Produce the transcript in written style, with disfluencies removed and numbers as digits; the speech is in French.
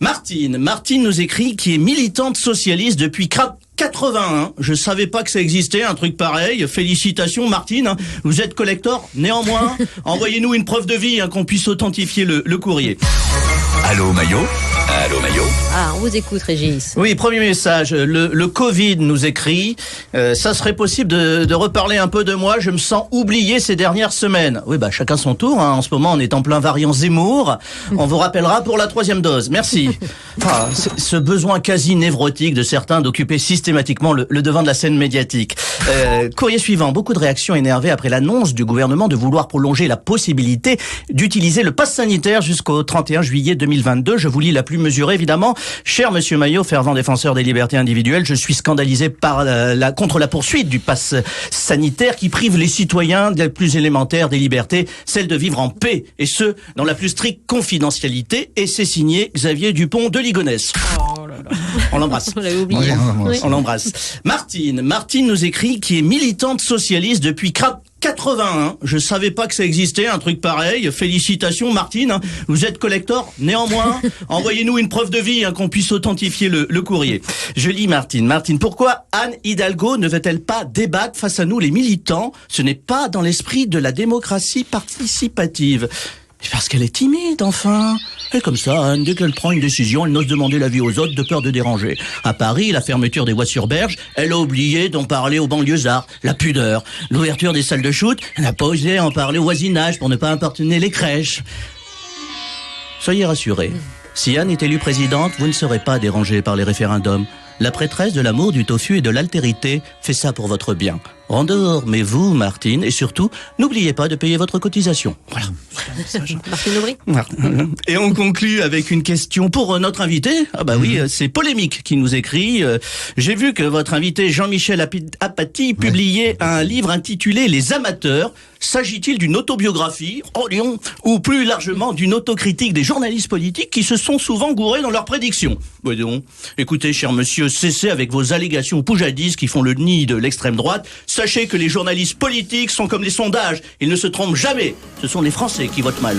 Martine nous écrit, qui est militante socialiste depuis 81. Je savais pas que ça existait, un truc pareil. Félicitations Martine, vous êtes collector. Néanmoins, envoyez-nous une preuve de vie, qu'on puisse authentifier le courrier. Allô Maillot. Allô Maillot. Ah, on vous écoute, Régis. Oui, premier message. Le Covid nous écrit. Ça serait possible de reparler un peu de moi. Je me sens oublié ces dernières semaines. Oui, chacun son tour. En ce moment, on est en plein variant Zemmour. On vous rappellera pour la 3e dose. Merci. Ce besoin quasi névrotique de certains d'occuper systématiquement le devant de la scène médiatique. Courrier suivant. Beaucoup de réactions énervées après l'annonce du gouvernement de vouloir prolonger la possibilité d'utiliser le pass sanitaire jusqu'au 31 juillet 2022. Je vous lis la plus mesurée, évidemment. Cher Monsieur Maillot, fervent défenseur des libertés individuelles, je suis scandalisé par contre la poursuite du pass sanitaire qui prive les citoyens des plus élémentaires des libertés, celle de vivre en paix, et ce, dans la plus stricte confidentialité. Et c'est signé Xavier Dupont de Ligonnès. On l'embrasse. On l'avait oublié. Oui. On l'embrasse. Martine nous écrit, qui est militante socialiste depuis 81. Je savais pas que ça existait, un truc pareil. Félicitations Martine, vous êtes collector. Néanmoins, envoyez-nous une preuve de vie, qu'on puisse authentifier le courrier. Je lis Martine, pourquoi Anne Hidalgo ne veut-elle pas débattre face à nous les militants? Ce n'est pas dans l'esprit de la démocratie participative. Parce qu'elle est timide, enfin. Et comme ça, Anne, dès qu'elle prend une décision, elle n'ose demander l'avis aux autres de peur de déranger. À Paris, la fermeture des voies sur berge, elle a oublié d'en parler aux banlieusards. La pudeur. L'ouverture des salles de shoot, elle n'a pas osé en parler au voisinage pour ne pas importuner les crèches. Soyez rassurés. Si Anne est élue présidente, vous ne serez pas dérangés par les référendums. La prêtresse de l'amour, du tofu et de l'altérité fait ça pour votre bien. Rendormez-vous, Martine, et surtout, n'oubliez pas de payer votre cotisation. Voilà. Martine Aubry. Et on conclut avec une question pour notre invité. Oui, c'est Polémique qui nous écrit. J'ai vu que votre invité Jean-Michel Apathy publiait un livre intitulé Les Amateurs. S'agit-il d'une autobiographie, ou plus largement d'une autocritique des journalistes politiques qui se sont souvent gourés dans leurs prédictions? Donc, écoutez, cher monsieur, cessez avec vos allégations poujadistes qui font le nid de l'extrême droite. Sachez que les journalistes politiques sont comme les sondages, ils ne se trompent jamais. Ce sont les Français qui votent mal.